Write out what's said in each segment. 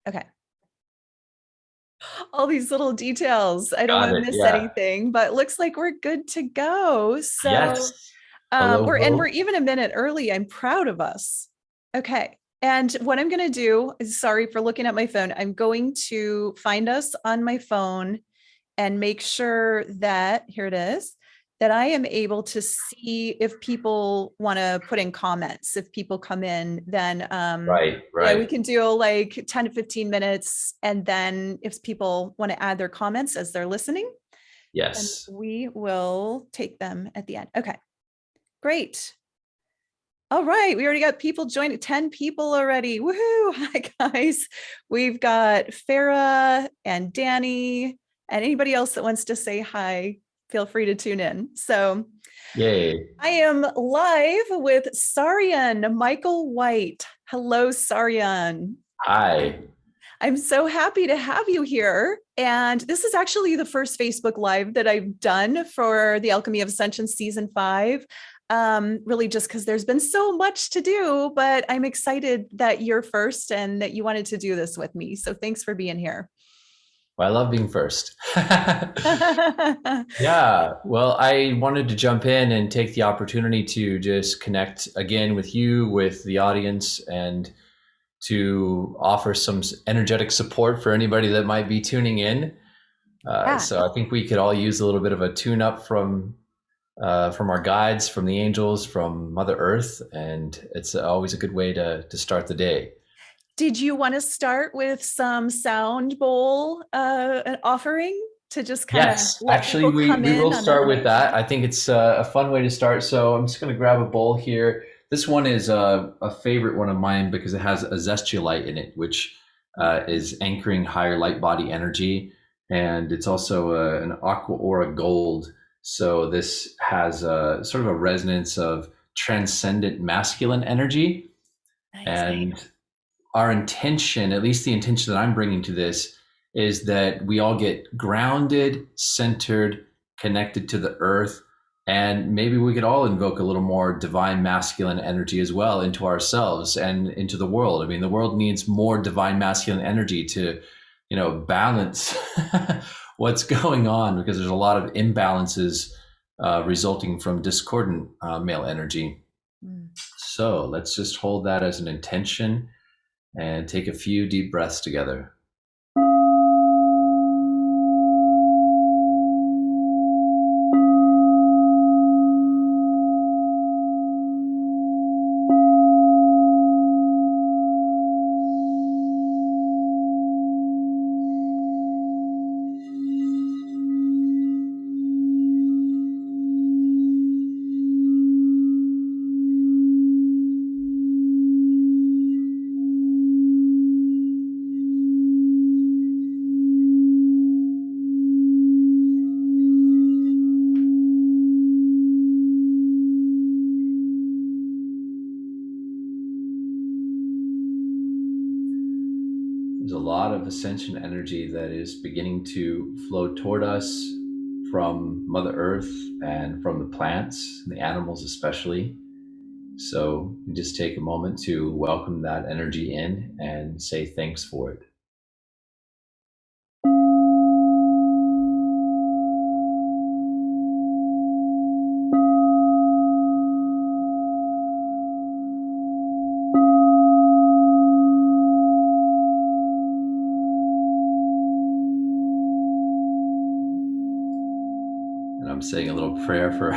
Okay. All these little details. I don't Got want to it. miss Yeah. anything, but looks like we're good to go. Yes. So, Hello, we're hello. even a minute early. I'm proud of us. Okay. And what I'm going to do is, sorry for looking at my phone. I'm going to find us on my phone and make sure that here it is, that I am able to see if people want to put in comments. If people come in, then Right, yeah, we right. can do like 10 to 15 minutes. And then if people want to add their comments as they're listening, then Yes. we will take them at the end. Okay, great. All right, we already got people joining, 10 people already. Woohoo! Hi, guys. We've got Farah and Danny and anybody else that wants to say hi, feel free to tune in. So Yay. I am live with Saryon, Michael White. Hello, Saryon. Hi. I'm so happy to have you here. And this is actually the first Facebook Live that I've done for the Alchemy of Ascension season 5. Really just because there's been so much to do, but I'm excited that you're first and that you wanted to do this with me. So thanks for being here. Well, I love being first. Yeah. Well, I wanted to jump in and take the opportunity to just connect again with you, with the audience, and to offer some energetic support for anybody that might be tuning in. Yeah. So I think we could all use a little bit of a tune up from our guides, from the angels, from Mother Earth, and it's always a good way to start the day. Did you want to start with some sound bowl offering to just kind of Yes, let actually, people come we will in on their start with own? that. I think it's a fun way to start. So I'm just going to grab a bowl here. This one is a favorite one of mine because it has a zestiolite in it, which is anchoring higher light body energy, and it's also an aqua aura gold. So this has a sort of a resonance of transcendent masculine energy, Nice. and our intention, at least the intention that I'm bringing to this, is that we all get grounded, centered, connected to the earth. And maybe we could all invoke a little more divine masculine energy as well into ourselves and into the world. I mean, the world needs more divine masculine energy to, balance what's going on, because there's a lot of imbalances resulting from discordant male energy. Mm. So let's just hold that as an intention and take a few deep breaths together. There's a lot of ascension energy that is beginning to flow toward us from Mother Earth and from the plants and the animals, especially. So we just take a moment to welcome that energy in and say thanks for it. And I'm saying a little prayer for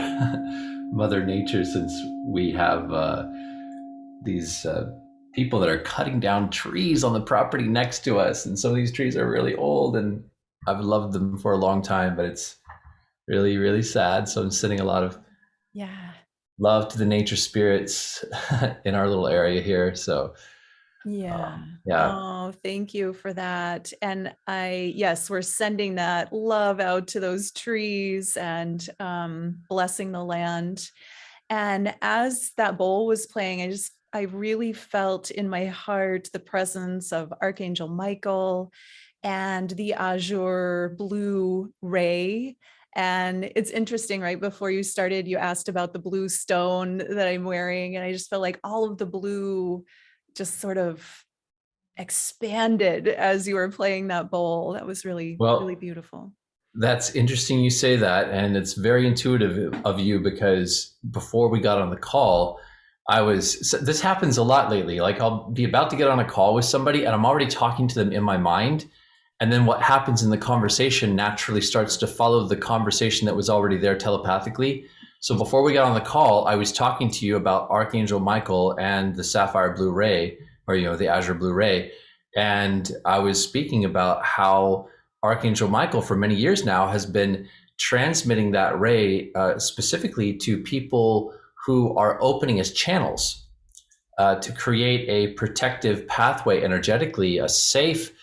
Mother Nature, since we have these people that are cutting down trees on the property next to us. And some of these trees are really old, and I've loved them for a long time, but it's really, really sad. So I'm sending a lot of Yeah. love to the nature spirits in our little area here. So, Yeah. yeah. Oh, thank you for that. And yes, we're sending that love out to those trees and blessing the land. And as that bowl was playing, I really felt in my heart the presence of Archangel Michael and the azure blue ray. And it's interesting, right? Before you started, you asked about the blue stone that I'm wearing. And I just felt like all of the blue just sort of expanded as you were playing that bowl. That was really, really Well, beautiful. that's interesting you say that. And it's very intuitive of you, because before we got on the call, this happens a lot lately. Like I'll be about to get on a call with somebody and I'm already talking to them in my mind. And then what happens in the conversation naturally starts to follow the conversation that was already there telepathically. So before we got on the call, I was talking to you about Archangel Michael and the sapphire blue ray, or, the azure blue ray. And I was speaking about how Archangel Michael for many years now has been transmitting that ray specifically to people who are opening as channels to create a protective pathway energetically, a safe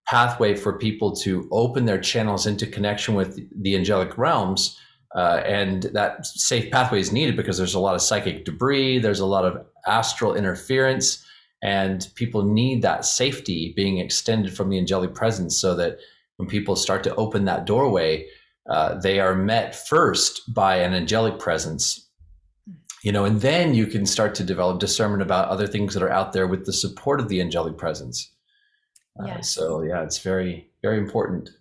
pathway for people to open their channels into connection with the angelic realms. And that safe pathway is needed because there's a lot of psychic debris, there's a lot of astral interference, and people need that safety being extended from the angelic presence, so that when people start to open that doorway, they are met first by an angelic presence, and then you can start to develop discernment about other things that are out there with the support of the angelic presence. Yes. So yeah, it's very, very important to know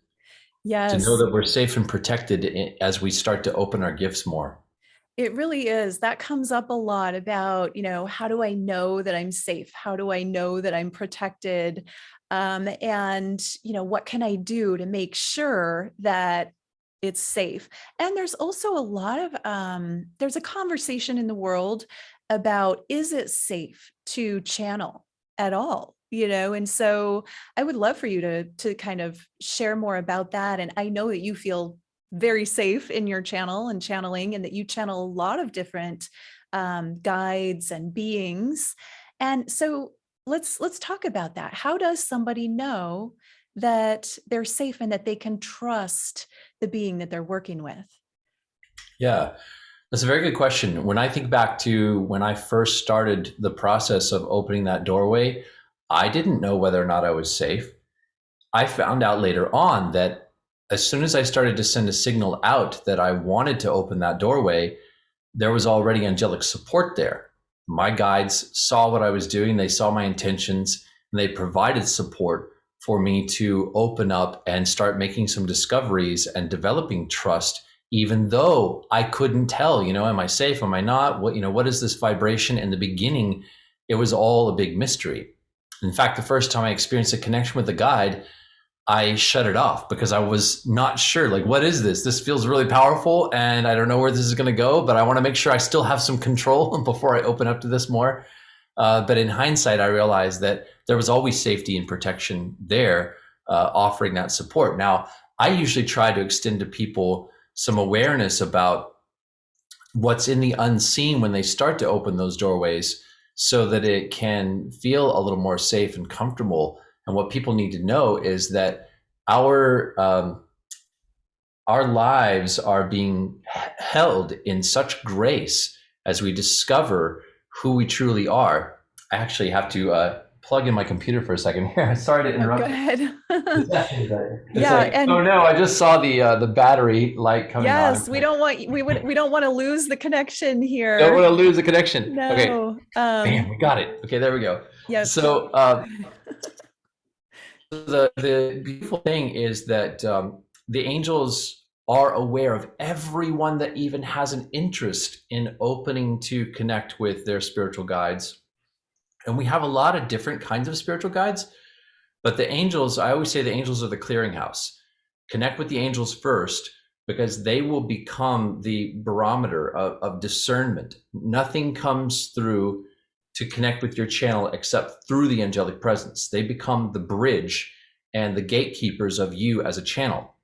Yes. that we're safe and protected as we start to open our gifts more. It really is. That comes up a lot about, how do I know that I'm safe? How do I know that I'm protected? And, what can I do to make sure that it's safe? And there's also a lot of, there's a conversation in the world about, is it safe to channel at all? And so I would love for you to kind of share more about that. And I know that you feel very safe in your channel and channeling, and that you channel a lot of different guides and beings. And so let's talk about that. How does somebody know that they're safe and that they can trust the being that they're working with? Yeah, that's a very good question. When I think back to when I first started the process of opening that doorway, I didn't know whether or not I was safe. I found out later on that as soon as I started to send a signal out that I wanted to open that doorway, there was already angelic support there. My guides saw what I was doing, they saw my intentions, and they provided support for me to open up and start making some discoveries and developing trust, even though I couldn't tell, am I safe? Am I not? What is this vibration? In the beginning, it was all a big mystery. In fact, the first time I experienced a connection with a guide, I shut it off because I was not sure, like, what is this? This feels really powerful and I don't know where this is going to go, but I want to make sure I still have some control before I open up to this more. But in hindsight, I realized that there was always safety and protection there, offering that support. Now, I usually try to extend to people some awareness about what's in the unseen when they start to open those doorways, so that it can feel a little more safe and comfortable. And what people need to know is that our lives are being held in such grace as we discover who we truly are. I actually have to plug in my computer for a second here. Sorry to interrupt. Go ahead. Oh no, I just saw the battery light coming on. Yes, we don't want to lose the connection here. Don't want to lose the connection. No. Okay. Bam, we got it. Okay, there we go. Yes. So the beautiful thing is that the angels are aware of everyone that even has an interest in opening to connect with their spiritual guides. And we have a lot of different kinds of spiritual guides, but the angels, I always say the angels are the clearinghouse. Connect with the angels first, because they will become the barometer of discernment. Nothing comes through to connect with your channel except through the angelic presence. They become the bridge and the gatekeepers of you as a channel.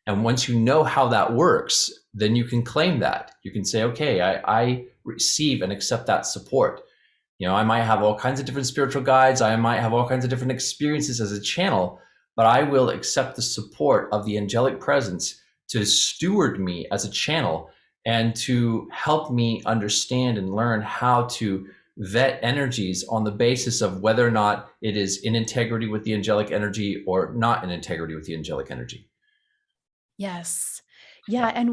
And once you know how that works, then you can claim that. You can say, okay, I receive and accept that support. I might have all kinds of different spiritual guides. I might have all kinds of different experiences as a channel, but I will accept the support of the angelic presence to steward me as a channel and to help me understand and learn how to vet energies on the basis of whether or not it is in integrity with the angelic energy or not in integrity with the angelic energy. Yes. Yeah, and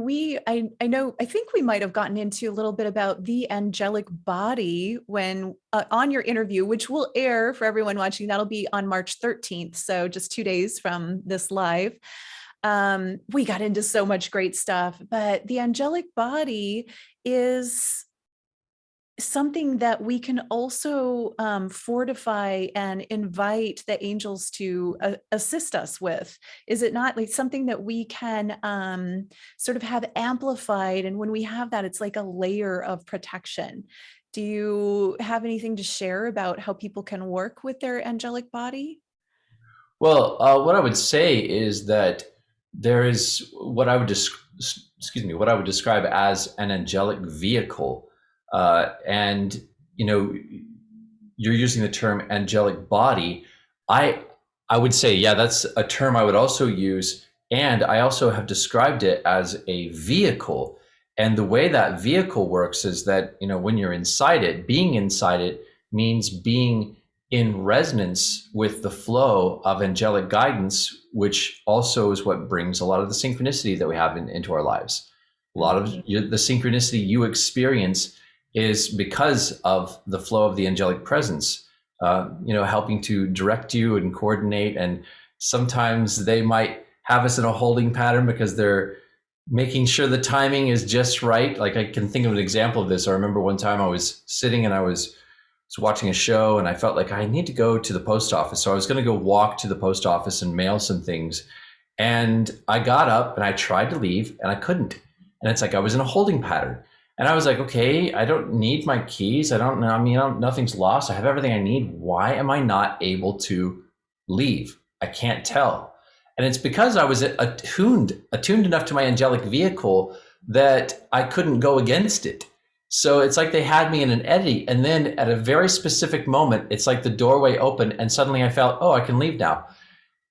I know, I think we might have gotten into a little bit about the angelic body when on your interview, which will air for everyone watching. That'll be on March 13th, so just 2 days from this live. We got into so much great stuff, but the angelic body is something that we can also fortify and invite the angels to assist us with. Is it not like something that we can sort of have amplified? And when we have that, it's like a layer of protection. Do you have anything to share about how people can work with their angelic body? Well, what I would say is that there is what I would excuse me, what I would describe as an angelic vehicle, and you know, you're using the term angelic body. I I would say, yeah, that's a term I would also use, and I also have described it as a vehicle. And the way that vehicle works is that when you're inside it, being inside it means being in resonance with the flow of angelic guidance, which also is what brings a lot of the synchronicity that we have into our lives. A lot of the synchronicity you experience is because of the flow of the angelic presence, helping to direct you and coordinate. And sometimes they might have us in a holding pattern because they're making sure the timing is just right. Like I can think of an example of this. I remember one time I was sitting and I was watching a show and I felt like I need to go to the post office. So I was going to go walk to the post office and mail some things. And I got up and I tried to leave and I couldn't. And it's like I was in a holding pattern. And I was like, okay, I don't need my keys. I don't know. I mean, nothing's lost. I have everything I need. Why am I not able to leave? I can't tell. And it's because I was attuned enough to my angelic vehicle that I couldn't go against it. So it's like they had me in an eddy. And then at a very specific moment, it's like the doorway opened and suddenly I felt, oh, I can leave now.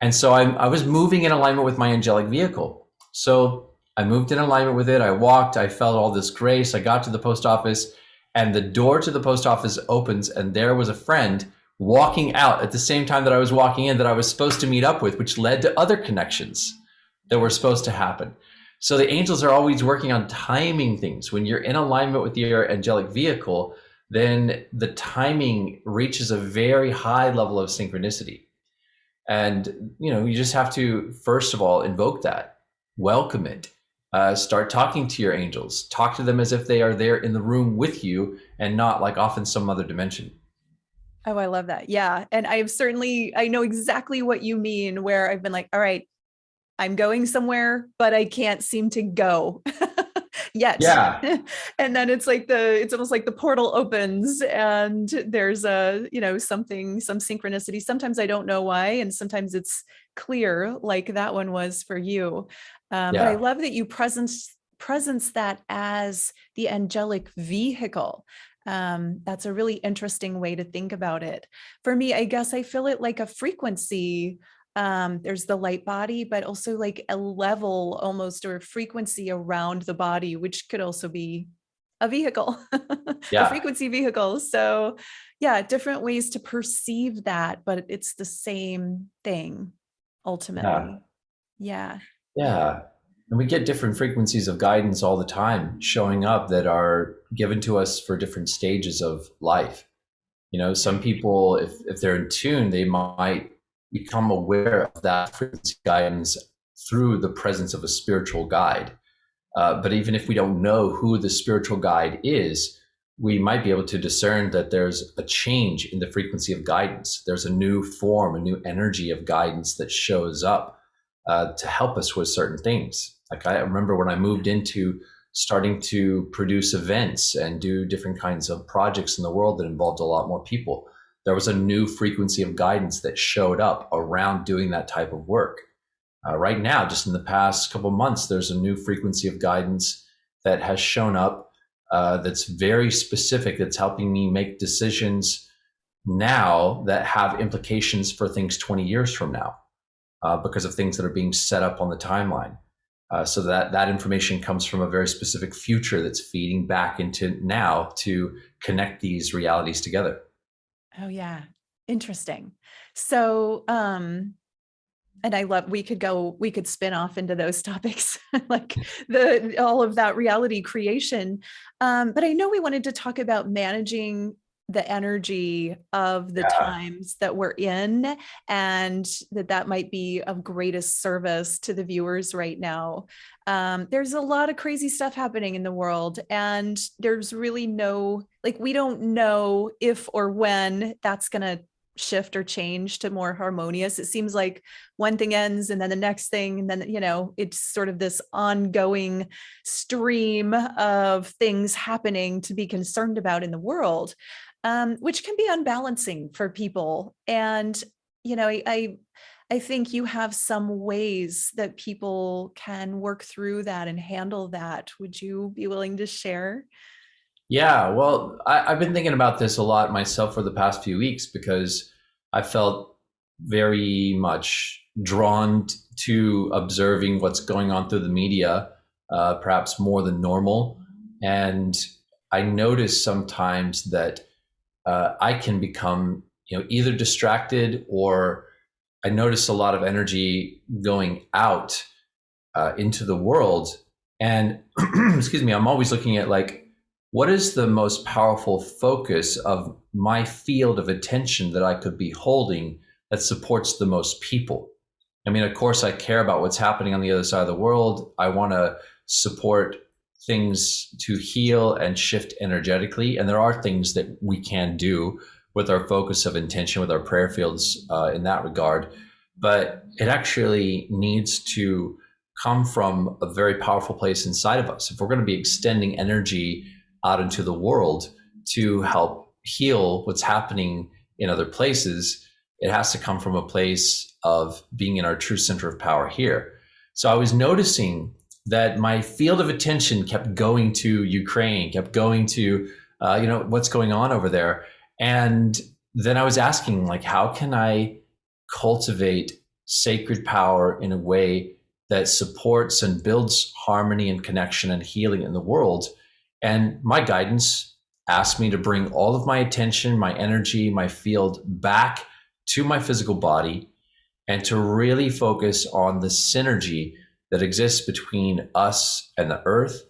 And so I was moving in alignment with my angelic vehicle. So I moved in alignment with it. I walked, I felt all this grace. I got to the post office and the door to the post office opens and there was a friend walking out at the same time that I was walking in that I was supposed to meet up with, which led to other connections that were supposed to happen. So the angels are always working on timing things. When you're in alignment with your angelic vehicle, then the timing reaches a very high level of synchronicity. And, you just have to, first of all, invoke that, welcome it, start talking to your angels, talk to them as if they are there in the room with you and not like off in some other dimension. Oh, I love that. Yeah. And I know exactly what you mean, where I've been like, all right, I'm going somewhere, but I can't seem to go yet. Yeah. And then it's almost like the portal opens and there's some synchronicity. Sometimes I don't know why. And sometimes it's clear like that one was for you. But I Yeah. love that you presence that as the angelic vehicle. That's a really interesting way to think about it. For me, I guess I feel it like a frequency. There's the light body, but also like a level almost or a frequency around the body, which could also be a vehicle, a Yeah. frequency vehicle. So yeah, different ways to perceive that, but it's the same thing Yeah. ultimately. Yeah. Yeah. And we get different frequencies of guidance all the time showing up that are given to us for different stages of life. Some people, if they're in tune, they might become aware of that frequency guidance through the presence of a spiritual guide. But even if we don't know who the spiritual guide is, we might be able to discern that there's a change in the frequency of guidance. There's a new form, a new energy of guidance that shows up to help us with certain things. Like I remember when I moved into starting to produce events and do different kinds of projects in the world that involved a lot more people, there was a new frequency of guidance that showed up around doing that type of work. Right now, just in the past couple of months, there's a new frequency of guidance that has shown up that's very specific, that's helping me make decisions now that have implications for things 20 years from now because of things that are being set up on the timeline. So that information comes from a very specific future that's feeding back into now to connect these realities together. Oh yeah. Interesting. So, And I love, we could spin off into those topics, like the all of that reality creation. But I know we wanted to talk about managing the energy of the Yeah. times that we're in, and that might be of greatest service to the viewers right now. There's a lot of crazy stuff happening in the world, and there's really no, like, we don't know if or when that's going to shift or change to more harmonious. It seems like one thing ends and then the next thing, and then, it's sort of this ongoing stream of things happening to be concerned about in the world, which can be unbalancing for people. And I think you have some ways that people can work through that and handle that. Would you be willing to share? Yeah, well, I've been thinking about this a lot myself for the past few weeks because I felt very much drawn to observing what's going on through the media, perhaps more than normal. And I notice sometimes that I can become, either distracted, or I notice a lot of energy going out into the world. And excuse me, I'm always looking at, like, what is the most powerful focus of my field of attention that I could be holding that supports the most people? I mean, of course, I care about what's happening on the other side of the world. I want to support things to heal and shift energetically. And there are things that we can do with our focus of intention, with our prayer fields in that regard. But it actually needs to come from a very powerful place inside of us. If we're going to be extending energy out into the world to help heal what's happening in other places, it has to come from a place of being in our true center of power here. So I was noticing that my field of attention kept going to Ukraine, kept going to, what's going on over there. And then I was asking, like, how can I cultivate sacred power in a way that supports and builds harmony and connection and healing in the world? And my guidance asked me to bring all of my attention, my energy, my field back to my physical body, and to really focus on the synergy that exists between us and the earth,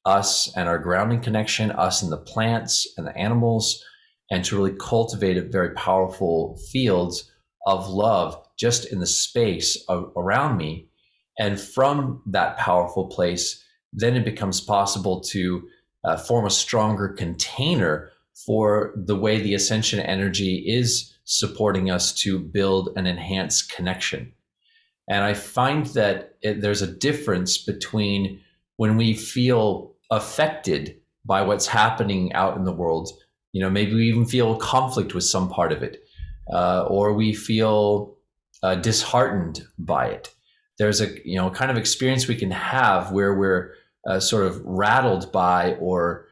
us and our grounding connection, us and the plants and the animals, and to really cultivate a very powerful fields of love just in the space around me. And from that powerful place, then it becomes possible to form a stronger container for the way the ascension energy is supporting us to build and enhance connection. And I find that there's a difference between when we feel affected by what's happening out in the world. Maybe we even feel conflict with some part of it, or we feel disheartened by it. There's a kind of experience we can have where we're sort of rattled by, or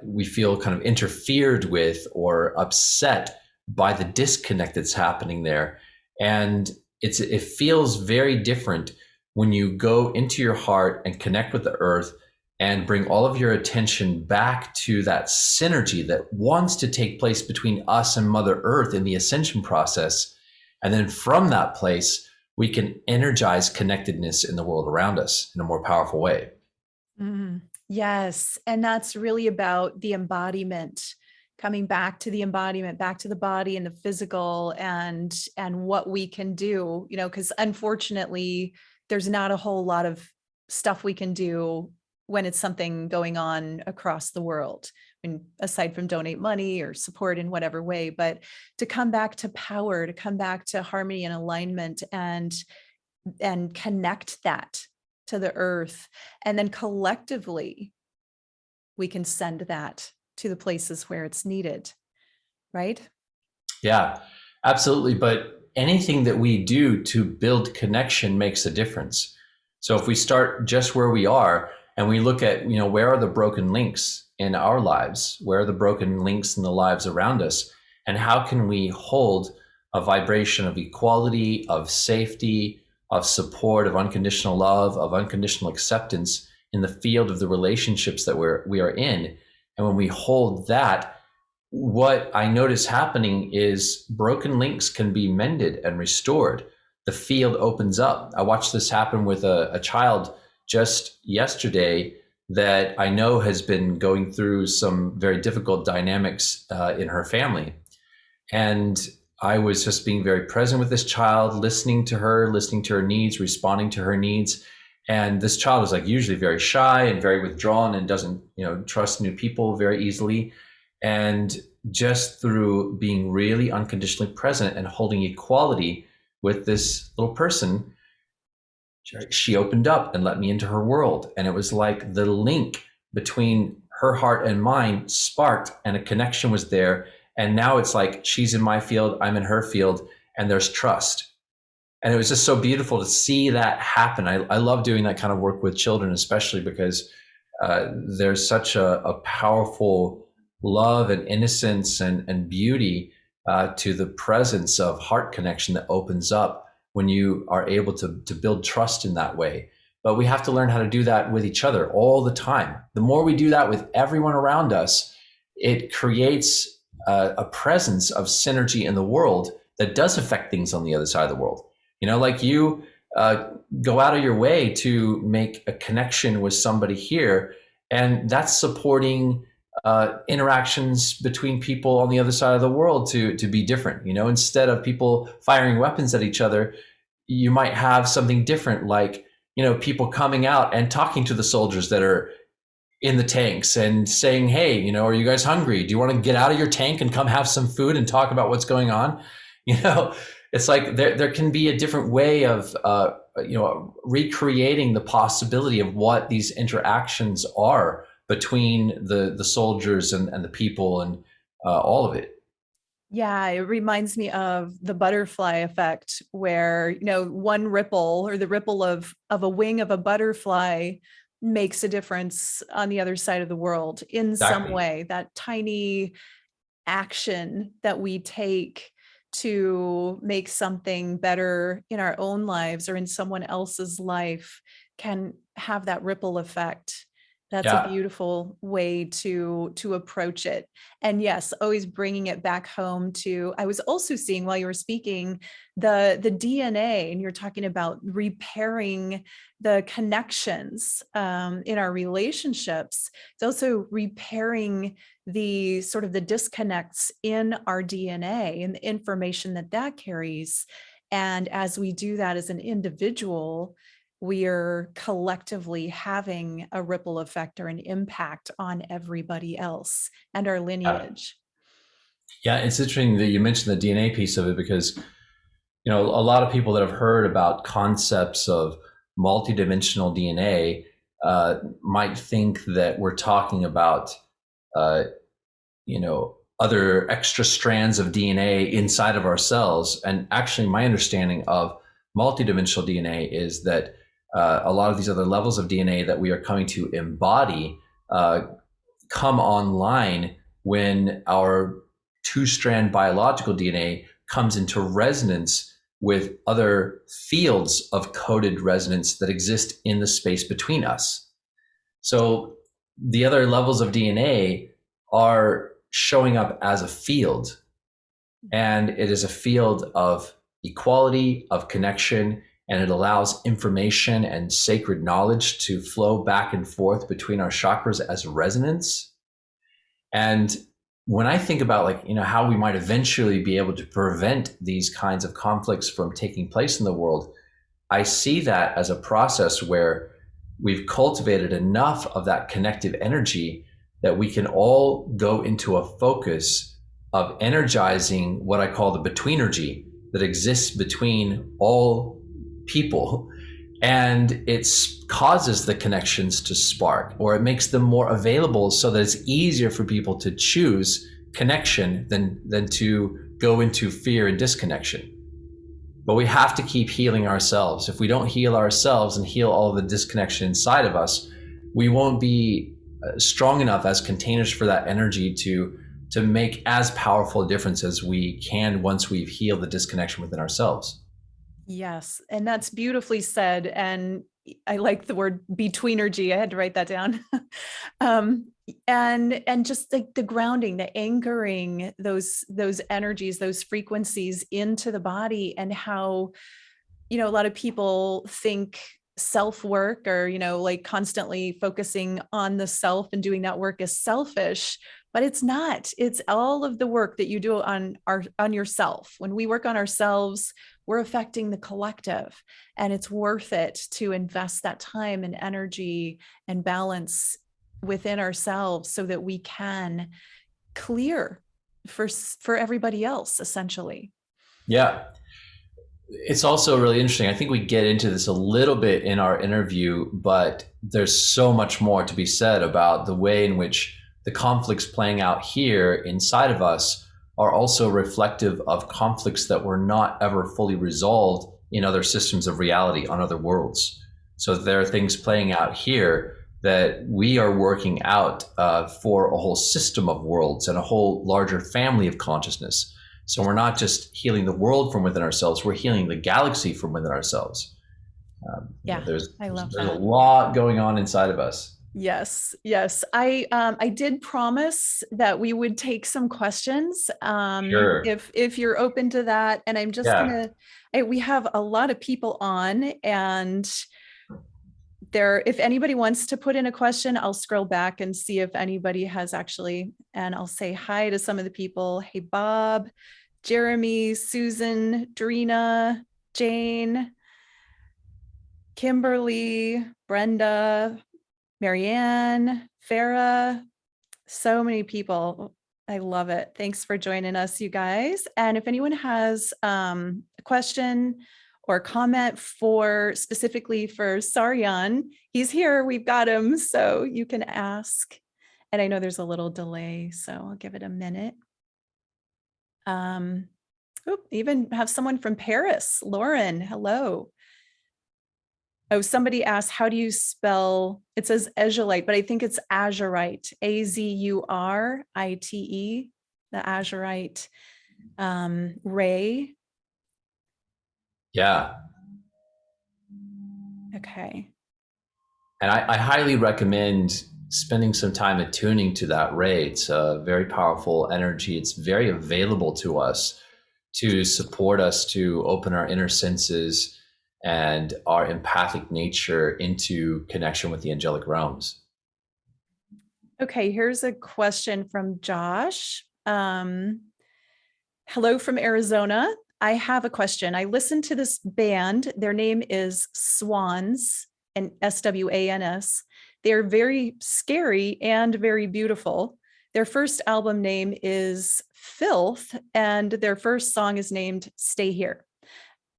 we feel kind of interfered with or upset by the disconnect that's happening there. And it feels very different when you go into your heart and connect with the earth and bring all of your attention back to that synergy that wants to take place between us and Mother Earth in the ascension process. And then from that place, we can energize connectedness in the world around us in a more powerful way. Yes. And that's really about the embodiment, coming back to the embodiment, back to the body and the physical, and what we can do, because unfortunately, there's not a whole lot of stuff we can do when it's something going on across the world. I mean, aside from donate money or support in whatever way, but to come back to power, to come back to harmony and alignment, and connect that to the earth. And then collectively, we can send that to the places where it's needed, right? Yeah, absolutely. But anything that we do to build connection makes a difference. So if we start just where we are and we look at, where are the broken links in our lives? Where are the broken links in the lives around us? And how can we hold a vibration of equality, of safety, of support, of unconditional love, of unconditional acceptance in the field of the relationships that we are in? And when we hold that, what I notice happening is broken links can be mended and restored. the field opens up. I watched this happen with a child just yesterday that I know has been going through some very difficult dynamics in her family. And I was just being very present with this child, listening to her needs, responding to her needs. And this child is like usually very shy and very withdrawn and doesn't, trust new people very easily. And just through being really unconditionally present and holding equality with this little person, she opened up and let me into her world. And it was like the link between her heart and mine sparked and a connection was there. And now it's like she's in my field, I'm in her field, and there's trust. And it was just so beautiful to see that happen. I love doing that kind of work with children, especially because there's such a powerful love and innocence and beauty to the presence of heart connection that opens up when you are able to build trust in that way. But we have to learn how to do that with each other all the time. The more we do that with everyone around us, it creates a presence of synergy in the world that does affect things on the other side of the world. Like you go out of your way to make a connection with somebody here, and that's supporting interactions between people on the other side of the world to be different. Instead of people firing weapons at each other, you might have something different, like people coming out and talking to the soldiers that are in the tanks and saying, hey, are you guys hungry? Do you want to get out of your tank and come have some food and talk about what's going on? It's like there can be a different way of recreating the possibility of what these interactions are between the soldiers and the people and all of it. Yeah, it reminds me of the butterfly effect, where, one ripple or the ripple of a wing of a butterfly makes a difference on the other side of the world in Exactly. some way. That tiny action that we take to make something better in our own lives or in someone else's life can have that ripple effect. That's a Yeah. beautiful way to approach it. And yes, always bringing it back home to, I was also seeing while you were speaking, the DNA, and you're talking about repairing the connections in our relationships. It's also repairing the sort of the disconnects in our DNA and the information that carries. And as we do that as an individual, we are collectively having a ripple effect or an impact on everybody else and our lineage. Yeah, it's interesting that you mentioned the DNA piece of it, because a lot of people that have heard about concepts of multidimensional DNA might think that we're talking about uh, other extra strands of DNA inside of our cells. And actually, my understanding of multidimensional DNA is that a lot of these other levels of DNA that we are coming to embody come online when our two-strand biological DNA comes into resonance with other fields of coded resonance that exist in the space between us. So the other levels of DNA are showing up as a field, and it is a field of equality, of connection, and it allows information and sacred knowledge to flow back and forth between our chakras as resonance. And when I think about how we might eventually be able to prevent these kinds of conflicts from taking place in the world, I see that as a process where we've cultivated enough of that connective energy that we can all go into a focus of energizing what I call the betweenergy that exists between all people. And it causes the connections to spark, or it makes them more available so that it's easier for people to choose connection than to go into fear and disconnection. But we have to keep healing ourselves. If we don't heal ourselves and heal all of the disconnection inside of us, we won't be strong enough as containers for that energy to make as powerful a difference as we can once we've healed the disconnection within ourselves. Yes, and that's beautifully said. And I like the word betweenergy. I had to write that down. And just like the grounding, the anchoring those energies, those frequencies into the body, and how a lot of people think self-work or, like constantly focusing on the self and doing that work is selfish, but it's not. It's all of the work that you do on yourself. When we work on ourselves, we're affecting the collective, and it's worth it to invest that time and energy and balance within ourselves so that we can clear for everybody else, essentially. Yeah. It's also really interesting. I think we get into this a little bit in our interview, but there's so much more to be said about the way in which the conflicts playing out here inside of us are also reflective of conflicts that were not ever fully resolved in other systems of reality on other worlds. So there are things playing out here that we are working out for a whole system of worlds and a whole larger family of consciousness. So we're not just healing the world from within ourselves, we're healing the galaxy from within ourselves. Yeah, there's I love there's a that. lot going on inside of us. Yes, yes. I did promise that we would take some questions. Sure. If you're open to that, and I'm just Yeah. gonna, we have a lot of people on, and if anybody wants to put in a question, I'll scroll back and see if anybody has actually, and I'll say hi to some of the people. Hey, Bob, Jeremy, Susan, Drina, Jane, Kimberly, Brenda, Marianne, Farah, so many people. I love it. Thanks for joining us, you guys. And if anyone has a question or comment specifically for Saryon, he's here. We've got him, so you can ask. And I know there's a little delay, so I'll give it a minute. Even have someone from Paris, Lauren. Hello. Oh, somebody asked, how do you spell, it says Azurite, but I think it's Azurite, Azurite, the Azurite ray. Yeah. Okay. And I highly recommend spending some time attuning to that ray. It's a very powerful energy. It's very available to us to support us to open our inner senses and our empathic nature into connection with the angelic realms. Okay, here's a question from Josh. Hello from Arizona. I have a question. I listened to this band. Their name is Swans, and SWANS. They're very scary and very beautiful. Their first album name is Filth, and their first song is named Stay Here.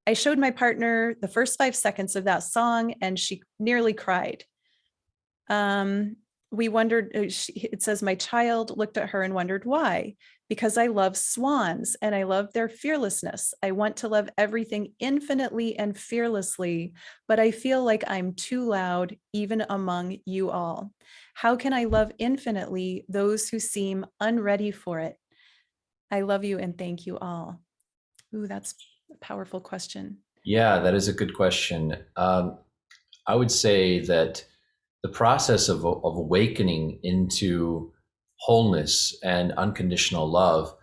I showed my partner the first 5 seconds of that song, and she nearly cried. We wondered, it says, my child looked at her and wondered why. Because I love swans and I love their fearlessness. I want to love everything infinitely and fearlessly, but I feel like I'm too loud even among you all. How can I love infinitely those who seem unready for it? I love you and thank you all. Ooh, that's a powerful question. Yeah, that is a good question. I would say that the process of awakening into wholeness and unconditional love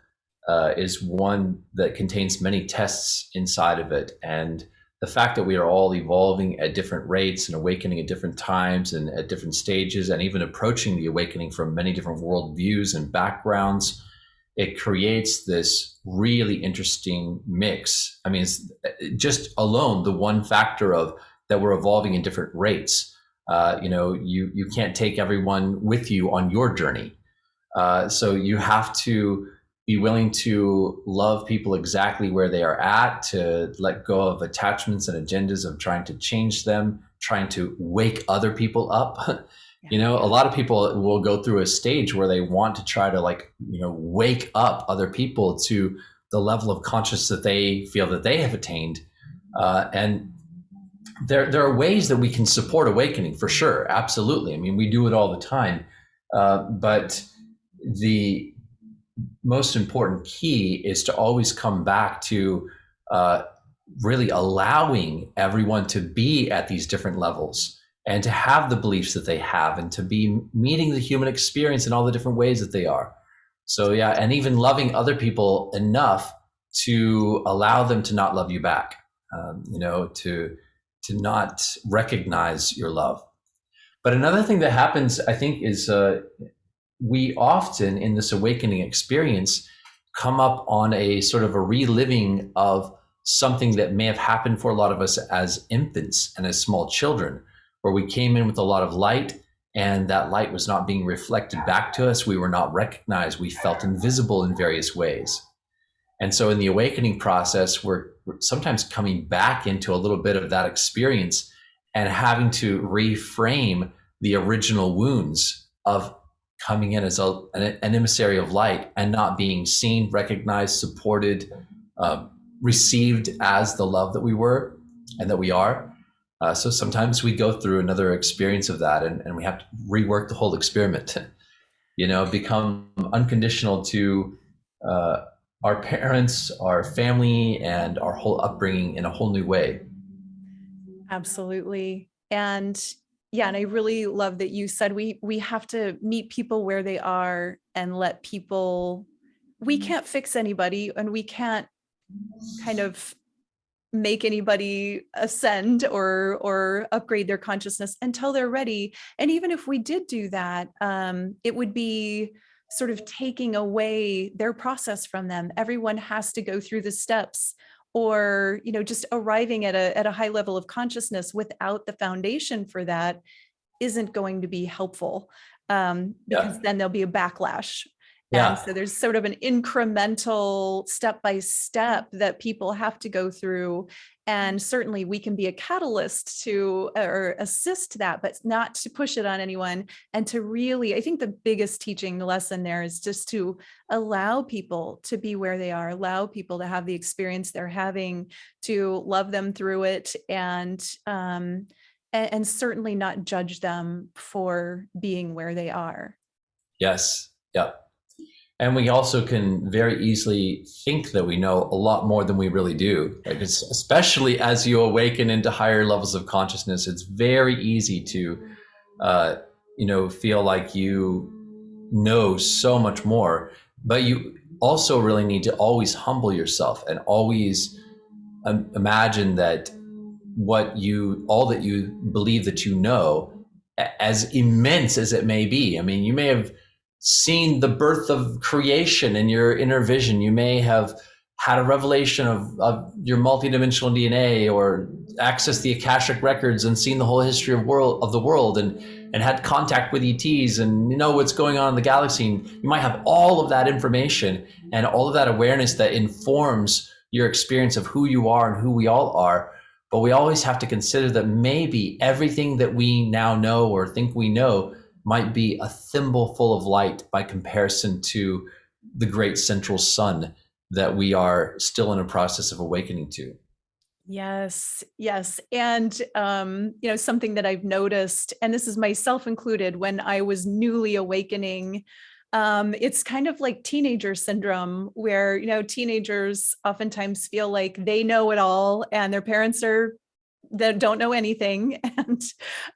is one that contains many tests inside of it. And the fact that we are all evolving at different rates and awakening at different times and at different stages, and even approaching the awakening from many different worldviews and backgrounds, it creates this really interesting mix. I mean, it's just alone the one factor of that we're evolving in different rates. You can't take everyone with you on your journey. So you have to be willing to love people exactly where they are at, to let go of attachments and agendas of trying to change them, trying to wake other people up. A lot of people will go through a stage where they want to try to wake up other people to the level of consciousness that they feel that they have attained. And there are ways that we can support awakening, for sure. Absolutely. I mean, we do it all the time. But the most important key is to always come back to really allowing everyone to be at these different levels and to have the beliefs that they have and to be meeting the human experience in all the different ways that they are. So yeah, and even loving other people enough to allow them to not love you back. to not recognize your love. But another thing that happens, I think, is we often in this awakening experience come up on a sort of a reliving of something that may have happened for a lot of us as infants and as small children, where we came in with a lot of light and that light was not being reflected back to us. We were not recognized. We felt invisible in various ways. And so in the awakening process, we're sometimes coming back into a little bit of that experience and having to reframe the original wounds of coming in as an emissary of light and not being seen, recognized, supported, received as the love that we were and that we are. So sometimes we go through another experience of that, and we have to rework the whole experiment, become unconditional to our parents, our family, and our whole upbringing in a whole new way. Absolutely. And yeah, and I really love that you said we have to meet people where they are and let people, we can't fix anybody and we can't kind of make anybody ascend or upgrade their consciousness until they're ready. And even if we did do that, it would be sort of taking away their process from them. Everyone has to go through the steps, or just arriving at a high level of consciousness without the foundation for that isn't going to be helpful, because then there'll be a backlash. And so there's sort of an incremental step-by-step that people have to go through. And certainly we can be a catalyst to or assist that, but not to push it on anyone. And to really, I think the biggest teaching lesson there is just to allow people to be where they are, allow people to have the experience they're having, to love them through it, and certainly not judge them for being where they are. Yes. Yeah. And we also can very easily think that we know a lot more than we really do. Like especially as you awaken into higher levels of consciousness, it's very easy to, feel like you know so much more. But you also really need to always humble yourself and always imagine that all that you believe that you know, as immense as it may be. I mean, you may have seen the birth of creation in your inner vision. You may have had a revelation of your multidimensional DNA, or accessed the Akashic records and seen the whole history of the world and had contact with ETs and know what's going on in the galaxy. And you might have all of that information and all of that awareness that informs your experience of who you are and who we all are. But we always have to consider that maybe everything that we now know or think we know might be a thimble full of light by comparison to the great central sun that we are still in a process of awakening to. Yes, yes. And, something that I've noticed, and this is myself included, when I was newly awakening, it's kind of like teenager syndrome, where, teenagers oftentimes feel like they know it all and their parents that don't know anything.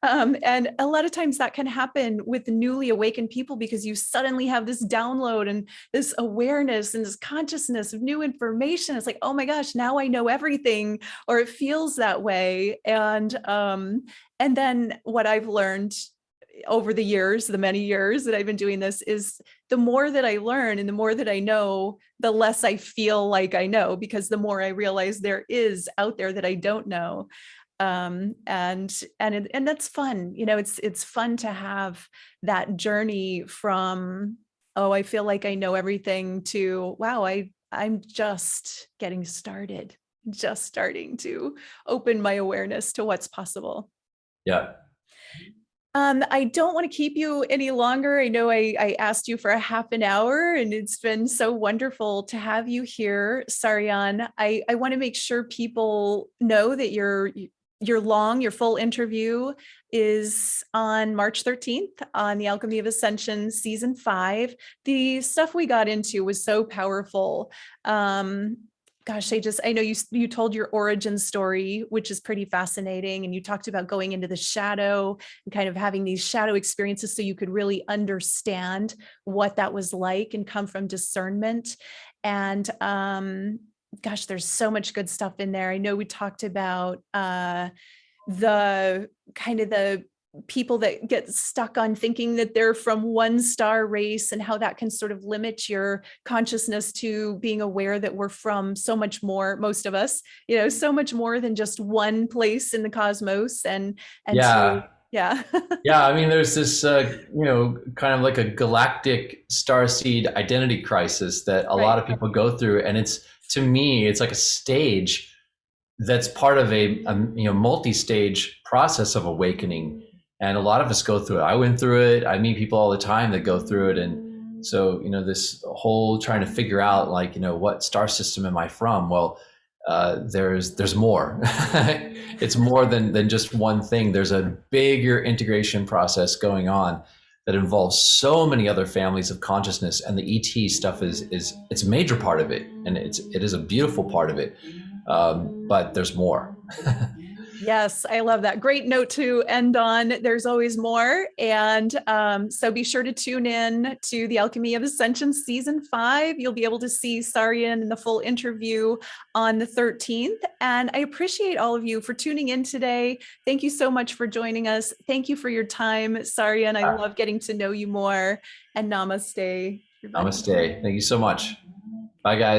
And a lot of times that can happen with newly awakened people, because you suddenly have this download and this awareness and this consciousness of new information. It's like, oh my gosh, now I know everything, or it feels that way. And then what I've learned over the years, the many years that I've been doing this, is the more that I learn and the more that I know, the less I feel like I know, because the more I realize there is out there that I don't know. And that's fun. It's fun to have that journey from, oh, I feel like I know everything, to, wow, I'm just getting started, just starting to open my awareness to what's possible. Yeah. I don't want to keep you any longer. I know I asked you for a half an hour, and it's been so wonderful to have you here, Saryon. I want to make sure people know that your full interview is on March 13th on the Alchemy of Ascension season 5. The stuff we got into was so powerful. Gosh, I know you told your origin story, which is pretty fascinating. And you talked about going into the shadow and kind of having these shadow experiences so you could really understand what that was like and come from discernment. And gosh, there's so much good stuff in there. I know we talked about the kind of the people that get stuck on thinking that they're from one star race and how that can sort of limit your consciousness to being aware that we're from so much more, most of us, so much more than just one place in the cosmos. And to, Yeah. yeah. Yeah, I mean, there's this, kind of like a galactic starseed identity crisis that a lot Right. of people go through, and to me, it's like a stage that's part of a multi-stage process of awakening, and a lot of us go through it. I went through it. I meet people all the time that go through it, and so this whole trying to figure out, like, what star system am I from? Well, there's more. It's more than just one thing. There's a bigger integration process going on that involves so many other families of consciousness, and the ET stuff is it's a major part of it, and it is a beautiful part of it. But there's more. Yes, I love that. Great note to end on. There's always more. And so be sure to tune in to the Alchemy of Ascension season 5. You'll be able to see Saryon in the full interview on the 13th. And I appreciate all of you for tuning in today. Thank you so much for joining us. Thank you for your time, Saryon. I love getting to know you more. And namaste, everybody. Namaste. Thank you so much. Bye, guys.